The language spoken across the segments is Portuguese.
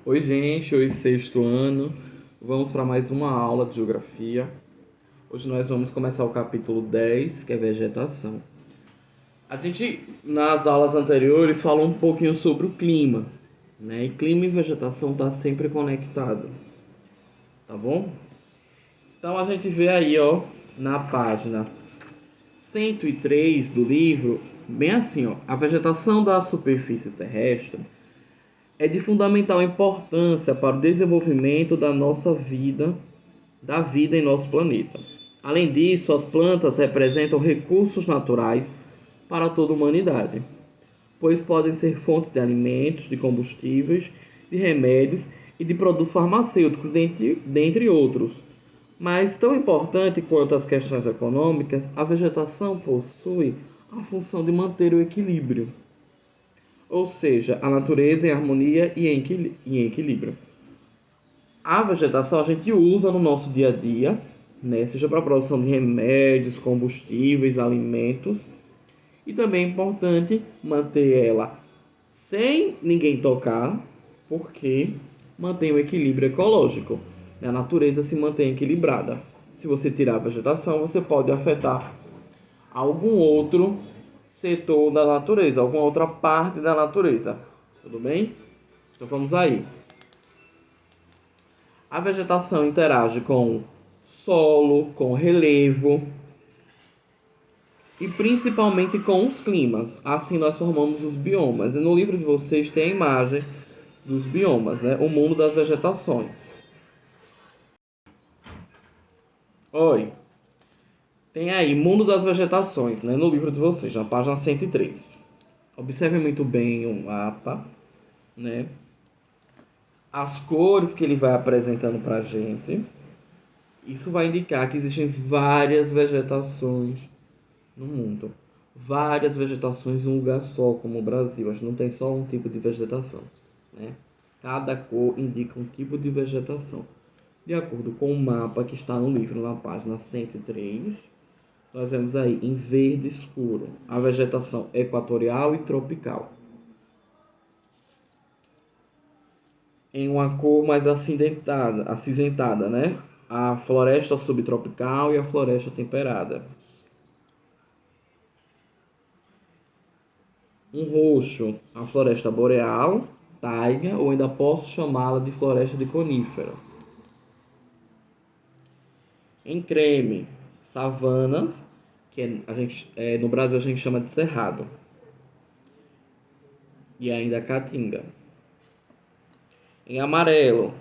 Oi, gente, hoje sexto ano. Vamos para mais uma aula de geografia. Hoje nós vamos começar o capítulo 10, que é vegetação. A gente, nas aulas anteriores, falou um pouquinho sobre o clima, né? E clima e vegetação tá sempre conectado, tá bom? Então a gente vê aí, ó, na página 103 do livro, bem assim, ó, a vegetação da superfície terrestre é de fundamental importância para o desenvolvimento da nossa vida, da vida em nosso planeta. Além disso, as plantas representam recursos naturais para toda a humanidade, pois podem ser fontes de alimentos, de combustíveis, de remédios e de produtos farmacêuticos, dentre outros. Mas, tão importante quanto as questões econômicas, a vegetação possui a função de manter o equilíbrio, ou seja, a natureza em harmonia e em equilíbrio. A vegetação a gente usa no nosso dia a dia, né? Seja para a produção de remédios, combustíveis, alimentos. E também é importante manter ela sem ninguém tocar, porque mantém o equilíbrio ecológico. A natureza se mantém equilibrada. Se você tirar a vegetação, você pode afetar algum outro setor da natureza, alguma outra parte da natureza. Tudo bem? Então vamos aí. A vegetação interage com solo, com relevo e principalmente com os climas. Assim nós formamos os biomas. E no livro de vocês tem a imagem dos biomas, né? O mundo das vegetações. Oi, tem aí Mundo das Vegetações, né? No livro de vocês, na página 103. Observe muito bem o mapa, né? As cores que ele vai apresentando para a gente. Isso vai indicar que existem várias vegetações no mundo. Várias vegetações em um lugar só, como o Brasil. A gente não tem só um tipo de vegetação, né? Cada cor indica um tipo de vegetação. De acordo com o mapa que está no livro, na página 103, nós vemos aí em verde escuro a vegetação equatorial e tropical. Em uma cor mais acinzentada, né? A floresta subtropical e a floresta temperada. Um roxo, a floresta boreal, taiga, ou ainda posso chamá-la de floresta de conífera. Em creme, savanas, que no Brasil a gente chama de cerrado, e ainda a caatinga. Em amarelo,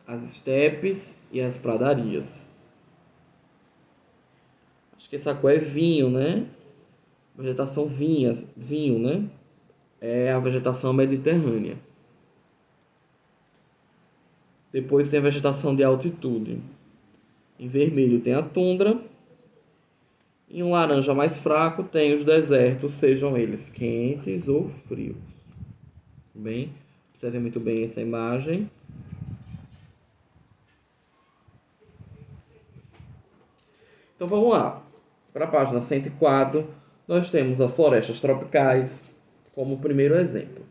as estepes e as pradarias. Acho que essa cor é vinho, né? Vegetação vinho, né? É a vegetação mediterrânea. Depois tem a vegetação de altitude. Em vermelho tem a tundra. Em um laranja mais fraco tem os desertos, sejam eles quentes ou frios. Bem, observe muito bem essa imagem. Então vamos lá. Para a página 104, nós temos as florestas tropicais como primeiro exemplo.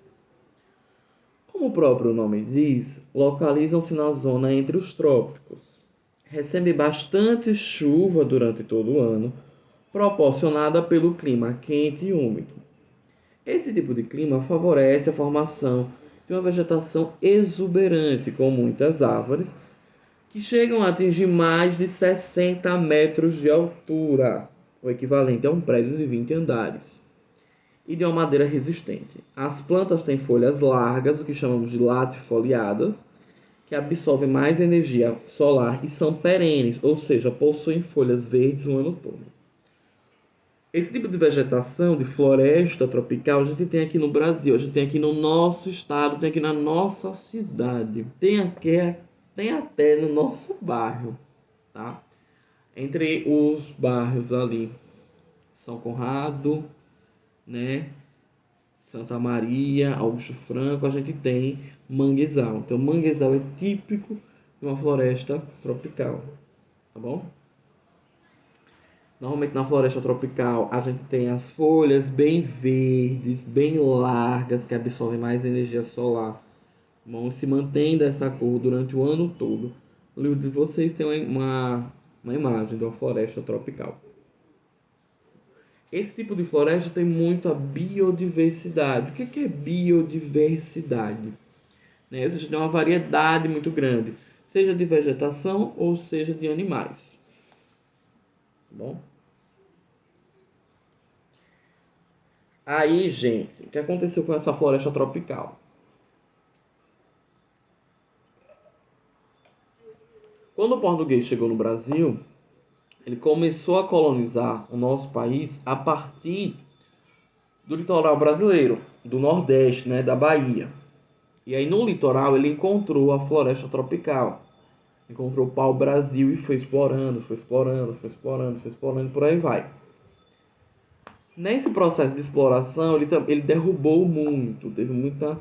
Como o próprio nome diz, localizam-se na zona entre os trópicos. Recebe bastante chuva durante todo o ano, proporcionada pelo clima quente e úmido. Esse tipo de clima favorece a formação de uma vegetação exuberante, com muitas árvores, que chegam a atingir mais de 60 metros de altura, o equivalente a um prédio de 20 andares, e de uma madeira resistente. As plantas têm folhas largas, o que chamamos de latifoliadas, que absorvem mais energia solar e são perenes, ou seja, possuem folhas verdes o ano todo. Esse tipo de vegetação, de floresta tropical, a gente tem aqui no Brasil, a gente tem aqui no nosso estado, tem aqui na nossa cidade, tem até no nosso bairro, tá? Entre os bairros ali, São Conrado, né? Santa Maria, Augusto Franco, a gente tem manguezal. Então, manguezal é típico de uma floresta tropical, tá bom? Normalmente na floresta tropical a gente tem as folhas bem verdes, bem largas, que absorvem mais energia solar Bom, se mantém dessa cor durante o ano todo. No livro de vocês tem uma imagem de uma floresta tropical. Esse tipo de floresta tem muita biodiversidade. O que é biodiversidade? Né? Ou seja, tem uma variedade muito grande, seja de vegetação ou seja de animais. Tá bom? Aí, gente, o que aconteceu com essa floresta tropical? Quando o português chegou no Brasil, ele começou a colonizar o nosso país a partir do litoral brasileiro, do Nordeste, né, da Bahia. E aí no litoral ele encontrou a floresta tropical, encontrou o pau-brasil e foi explorando, foi explorando, foi explorando, foi explorando, por aí vai. Nesse processo de exploração, ele derrubou muito, teve muito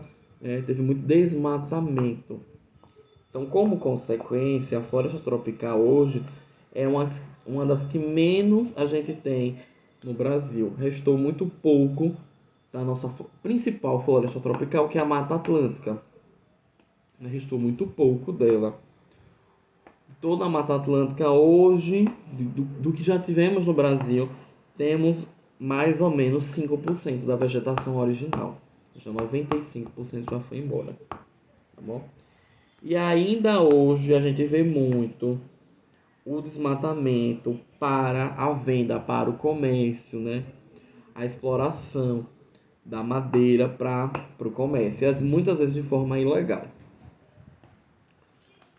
desmatamento. Então, como consequência, a floresta tropical hoje é uma das que menos a gente tem no Brasil. Restou muito pouco da nossa principal floresta tropical, que é a Mata Atlântica. Restou muito pouco dela. Toda a Mata Atlântica hoje, do que já tivemos no Brasil, temos mais ou menos 5% da vegetação original. Ou seja, 95% já foi embora. Tá bom? E ainda hoje a gente vê muito o desmatamento para a venda, para o comércio, né? A exploração da madeira para o comércio. E muitas vezes de forma ilegal.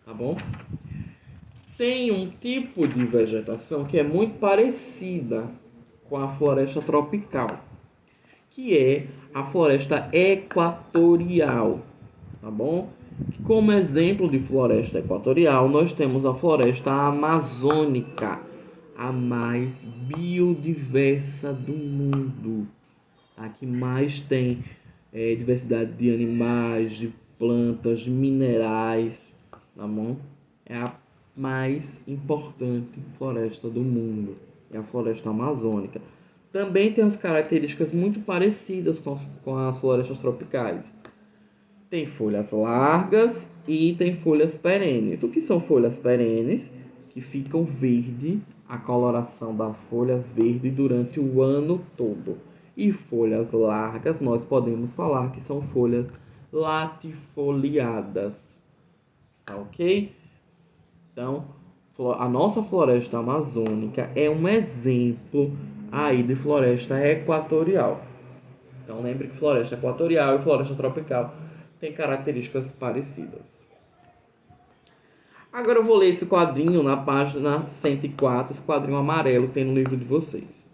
Tá bom? Tem um tipo de vegetação que é muito parecida com a floresta tropical, que é a floresta equatorial, tá bom? Como exemplo de floresta equatorial, nós temos a floresta amazônica, a mais biodiversa do mundo, a que mais tem diversidade de animais, de plantas, de minerais, tá bom? É a mais importante floresta do mundo, é a floresta amazônica. Também tem as características muito parecidas com as florestas tropicais. Tem folhas largas e tem folhas perenes. O que são folhas perenes? Que ficam verde, a coloração da folha verde durante o ano todo. E folhas largas, nós podemos falar que são folhas latifoliadas. Tá ok? Então, a nossa floresta amazônica é um exemplo aí de floresta equatorial. Então, lembre que floresta equatorial e floresta tropical têm características parecidas. Agora eu vou ler esse quadrinho na página 104, esse quadrinho amarelo que tem no livro de vocês.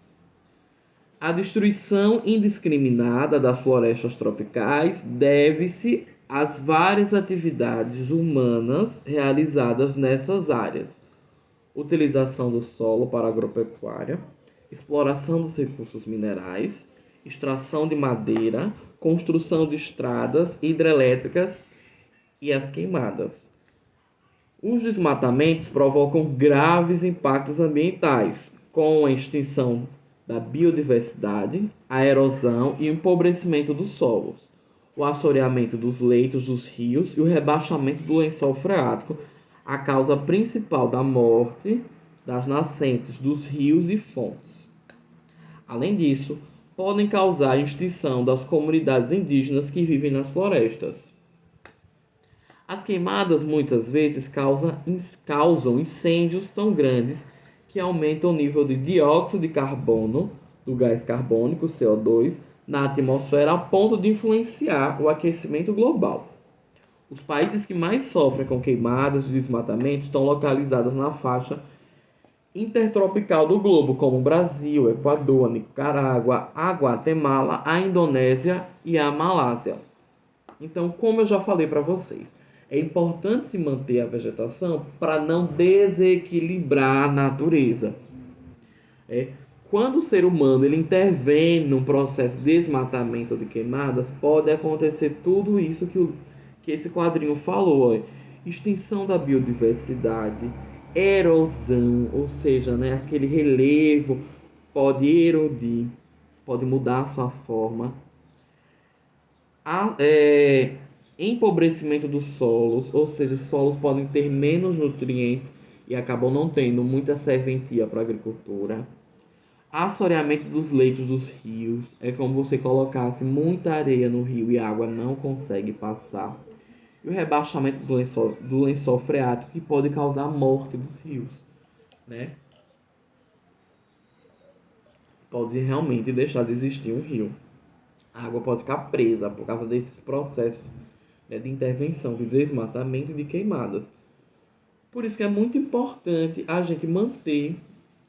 A destruição indiscriminada das florestas tropicais deve-se às várias atividades humanas realizadas nessas áreas. Utilização do solo para agropecuária, exploração dos recursos minerais, extração de madeira, construção de estradas hidrelétricas e as queimadas. Os desmatamentos provocam graves impactos ambientais, com a extinção da biodiversidade, a erosão e o empobrecimento dos solos, o assoreamento dos leitos dos rios e o rebaixamento do lençol freático, a causa principal da morte das nascentes dos rios e fontes. Além disso, podem causar a extinção das comunidades indígenas que vivem nas florestas. As queimadas muitas vezes causam incêndios tão grandes que aumentam o nível de dióxido de carbono, do gás carbônico, CO2, na atmosfera a ponto de influenciar o aquecimento global. Os países que mais sofrem com queimadas e desmatamentos estão localizados na faixa intertropical do globo, como o Brasil, Equador, a Nicarágua, a Guatemala, a Indonésia e a Malásia. Então, como eu já falei para vocês, é importante se manter a vegetação para não desequilibrar a natureza. Quando o ser humano ele intervém no processo de desmatamento ou de queimadas, pode acontecer tudo isso que esse quadrinho falou. Extinção da biodiversidade, erosão, ou seja, né, aquele relevo pode erodir, pode mudar a sua forma. empobrecimento dos solos, ou seja, os solos podem ter menos nutrientes e acabam não tendo muita serventia para a agricultura. Assoreamento dos leitos dos rios, é como você colocasse muita areia no rio e a água não consegue passar. E o rebaixamento do lençol freático, que pode causar a morte dos rios, né? Pode realmente deixar de existir um rio. A água pode ficar presa por causa desses processos, né, de intervenção, de desmatamento e de queimadas. Por isso que é muito importante a gente manter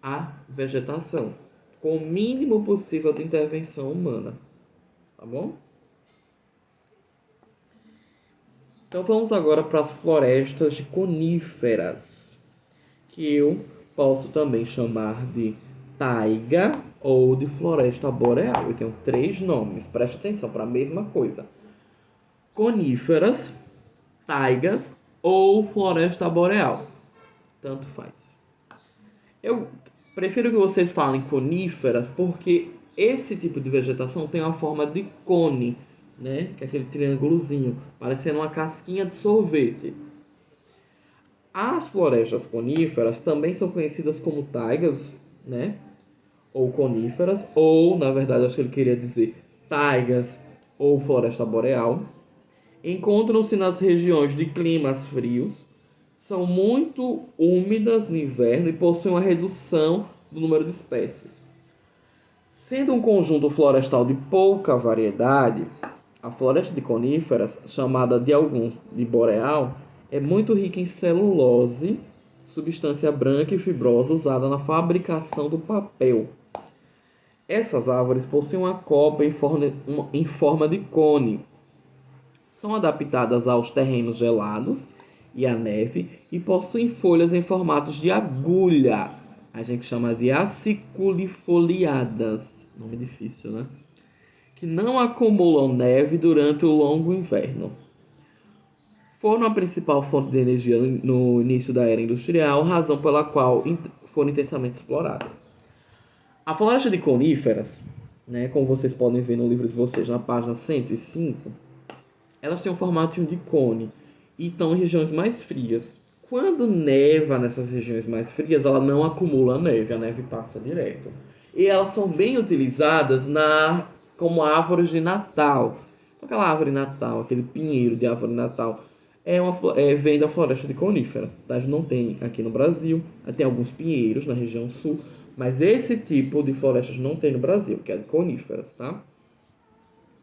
a vegetação com o mínimo possível de intervenção humana, tá bom? Então vamos agora para as florestas de coníferas, que eu posso também chamar de taiga ou de floresta boreal. Eu tenho 3 nomes, preste atenção para a mesma coisa: coníferas, taigas ou floresta boreal. Tanto faz. Eu prefiro que vocês falem coníferas porque esse tipo de vegetação tem uma forma de cone, né? Que é aquele triângulozinho, parecendo uma casquinha de sorvete. As florestas coníferas também são conhecidas como taigas, né? Ou coníferas, ou, na verdade, acho que ele queria dizer taigas ou floresta boreal. Encontram-se nas regiões de climas frios, são muito úmidas no inverno e possuem uma redução do número de espécies. Sendo um conjunto florestal de pouca variedade, a floresta de coníferas, chamada de alguns de boreal, é muito rica em celulose, substância branca e fibrosa usada na fabricação do papel. Essas árvores possuem uma copa em forma de cone. São adaptadas aos terrenos gelados e à neve e possuem folhas em formatos de agulha. A gente chama de aciculifoliadas. Nome difícil, né? Que não acumulam neve durante o longo inverno. Foram a principal fonte de energia no início da era industrial, razão pela qual foram intensamente exploradas. A floresta de coníferas, né, como vocês podem ver no livro de vocês, na página 105, elas têm um formato de cone e estão em regiões mais frias. Quando neva nessas regiões mais frias, ela não acumula neve, a neve passa direto. E elas são bem utilizadas como árvores de Natal. Aquela árvore de Natal, aquele pinheiro de árvore de Natal, vem da floresta de conífera. Tá? A gente não tem aqui no Brasil, tem alguns pinheiros na região sul, mas esse tipo de florestas não tem no Brasil, que é de coníferas, tá?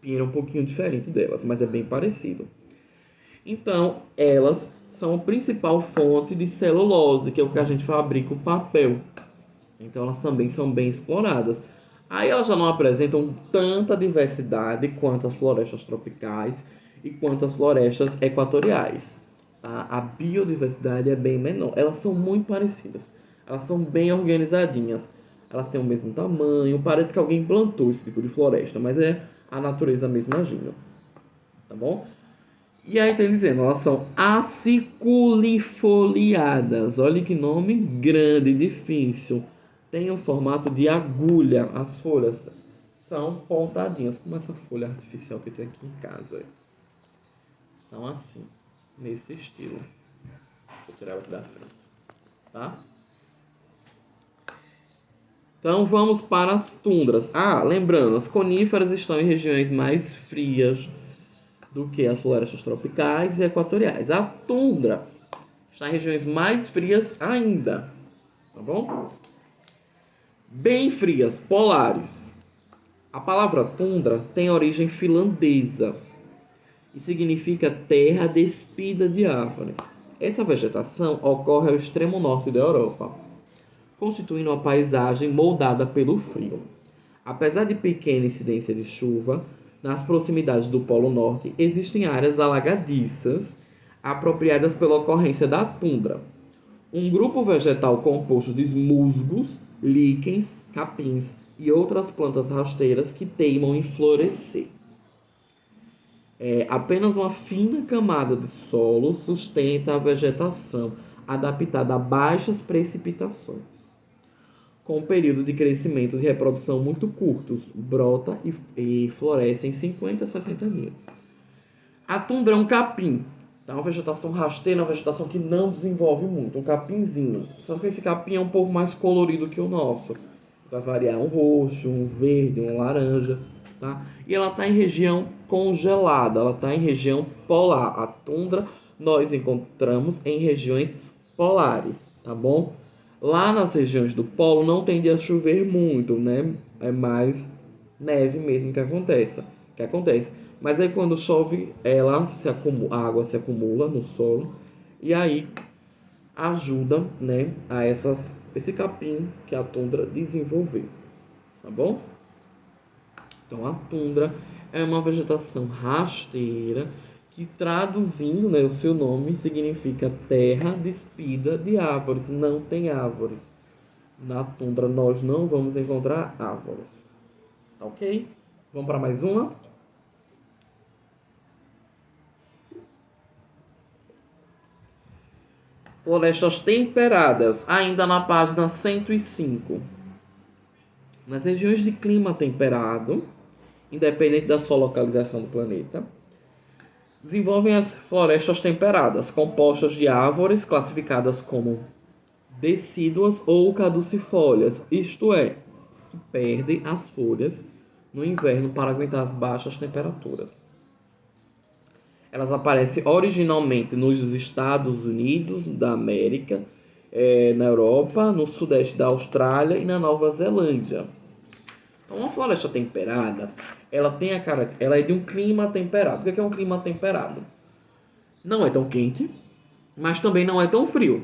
Pinheiro é um pouquinho diferente delas, mas é bem parecido. Então, elas são a principal fonte de celulose, que é o que a gente fabrica o papel. Então, elas também são bem exploradas. Aí elas já não apresentam tanta diversidade quanto as florestas tropicais e quanto as florestas equatoriais. Tá? A biodiversidade é bem menor. Elas são muito parecidas. Elas são bem organizadinhas. Elas têm o mesmo tamanho. Parece que alguém plantou esse tipo de floresta, mas é a natureza mesmo agindo. Tá bom? E aí tem dizendo, elas são aciculifoliadas. Olha que nome grande e difícil. Tem o formato de agulha. As folhas são pontadinhas, como essa folha artificial que tem aqui em casa. São assim, nesse estilo. Vou tirar aqui da frente, tá? Então vamos para as tundras. Lembrando, as coníferas estão em regiões mais frias do que as florestas tropicais e equatoriais. A tundra está em regiões mais frias ainda, tá bom? Bem frias, polares. A palavra tundra tem origem finlandesa e significa terra despida de árvores. Essa vegetação ocorre ao extremo norte da Europa, constituindo uma paisagem moldada pelo frio. Apesar de pequena incidência de chuva, nas proximidades do Polo Norte existem áreas alagadiças apropriadas pela ocorrência da tundra. Um grupo vegetal composto de musgos, líquens, capins e outras plantas rasteiras que teimam em florescer. Apenas uma fina camada de solo sustenta a vegetação, adaptada a baixas precipitações. Com um período de crescimento e reprodução muito curtos, brota e floresce em 50 a 60 dias. A tundra é um capim, tá? Uma vegetação rasteira, uma vegetação que não desenvolve muito, um capinzinho. Só que esse capim é um pouco mais colorido que o nosso. Vai variar um roxo, um verde, um laranja, tá? E ela está em região congelada, ela está em região polar. A tundra nós encontramos em regiões polares, tá bom? Lá nas regiões do polo não tende a chover muito, né? É mais neve mesmo que acontece. Mas aí quando chove, a água se acumula no solo e aí ajuda, né, a esse capim que a tundra desenvolveu, tá bom? Então a tundra é uma vegetação rasteira que, traduzindo, né, o seu nome, significa terra despida de árvores. Não tem árvores. Na tundra nós não vamos encontrar árvores. Tá ok? Vamos para mais uma? Florestas temperadas, ainda na página 105. Nas regiões de clima temperado, independente da sua localização do planeta, desenvolvem as florestas temperadas, compostas de árvores classificadas como decíduas ou caducifólias, isto é, que perdem as folhas no inverno para aguentar as baixas temperaturas. Elas aparecem originalmente nos Estados Unidos da América, na Europa, no sudeste da Austrália e na Nova Zelândia. Então, uma floresta temperada, ela é de um clima temperado. O que é um clima temperado? Não é tão quente, mas também não é tão frio.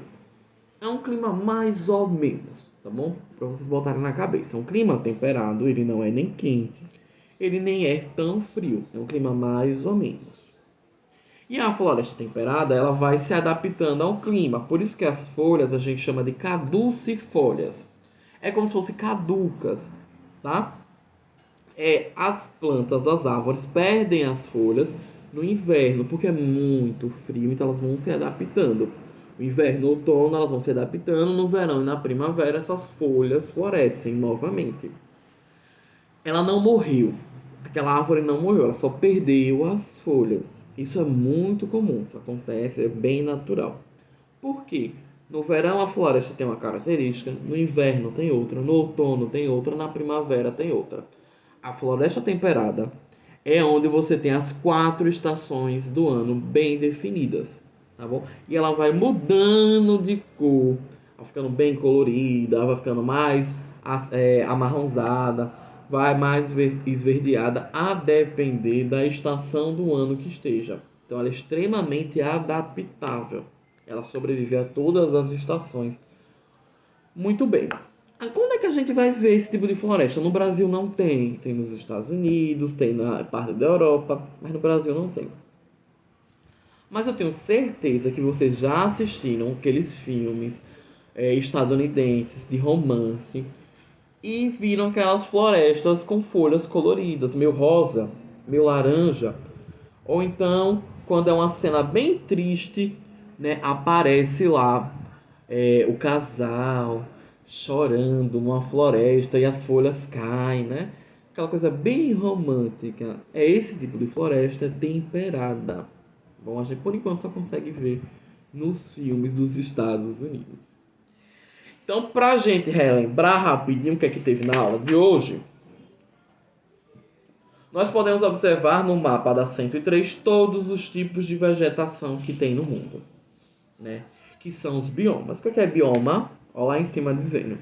É um clima mais ou menos, tá bom? Para vocês botarem na cabeça. Um clima temperado, ele não é nem quente, ele nem é tão frio. É um clima mais ou menos. E a floresta temperada, ela vai se adaptando ao clima. Por isso que as folhas a gente chama de caducifólias. É como se fossem caducas, tá? As plantas, as árvores perdem as folhas no inverno, porque é muito frio, então elas vão se adaptando. No inverno, no outono, elas vão se adaptando. No verão e na primavera, essas folhas florescem novamente. Ela não morreu. Aquela árvore não morreu, ela só perdeu as folhas. Isso é muito comum, isso acontece, é bem natural. Por quê? No verão a floresta tem uma característica, no inverno tem outra, no outono tem outra, na primavera tem outra. A floresta temperada é onde você tem as 4 estações do ano bem definidas, tá bom? E ela vai mudando de cor, vai ficando bem colorida, vai ficando mais amarronzada, vai mais esverdeada, a depender da estação do ano que esteja. Então ela é extremamente adaptável. Ela sobrevive a todas as estações. Muito bem. Quando é que a gente vai ver esse tipo de floresta? No Brasil não tem. Tem nos Estados Unidos, tem na parte da Europa, mas no Brasil não tem. Mas eu tenho certeza que vocês já assistiram aqueles filmes estadunidenses de romance e viram aquelas florestas com folhas coloridas, meio rosa, meio laranja. Ou então, quando é uma cena bem triste, né, aparece lá o casal chorando numa floresta e as folhas caem, né? Aquela coisa bem romântica. É esse tipo de floresta temperada. Bom, a gente por enquanto só consegue ver nos filmes dos Estados Unidos. Então, para a gente relembrar rapidinho o que é que teve na aula de hoje, nós podemos observar no mapa da 103 todos os tipos de vegetação que tem no mundo, né? Que são os biomas. O que é bioma? Olha lá em cima dizendo.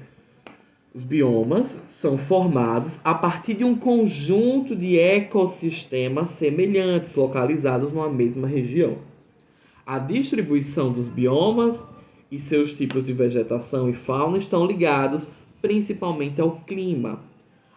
Os biomas são formados a partir de um conjunto de ecossistemas semelhantes, localizados numa mesma região. A distribuição dos biomas e seus tipos de vegetação e fauna estão ligados principalmente ao clima,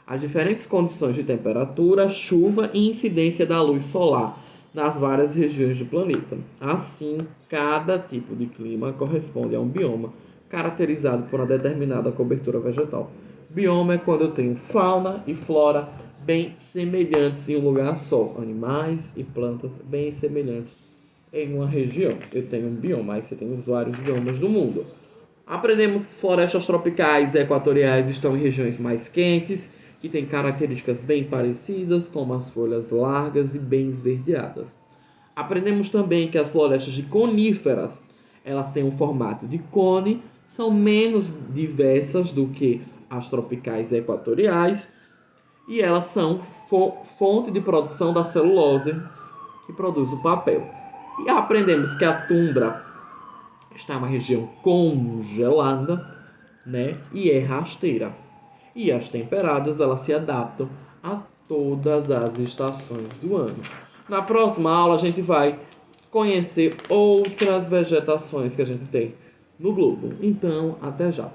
às diferentes condições de temperatura, chuva e incidência da luz solar nas várias regiões do planeta. Assim, cada tipo de clima corresponde a um bioma, caracterizado por uma determinada cobertura vegetal. Bioma é quando eu tenho fauna e flora bem semelhantes em um lugar só, animais e plantas bem semelhantes em uma região. Eu tenho um bioma, aí você tem os vários biomas do mundo. Aprendemos que florestas tropicais e equatoriais estão em regiões mais quentes, que têm características bem parecidas, como as folhas largas e bem esverdeadas. Aprendemos também que as florestas de coníferas, elas têm um formato de cone, são menos diversas do que as tropicais e equatoriais, e elas são fonte de produção da celulose, que produz o papel. E aprendemos que a tundra está em uma região congelada, né? E é rasteira. E as temperadas, elas se adaptam a todas as estações do ano. Na próxima aula, a gente vai conhecer outras vegetações que a gente tem no globo. Então, até já!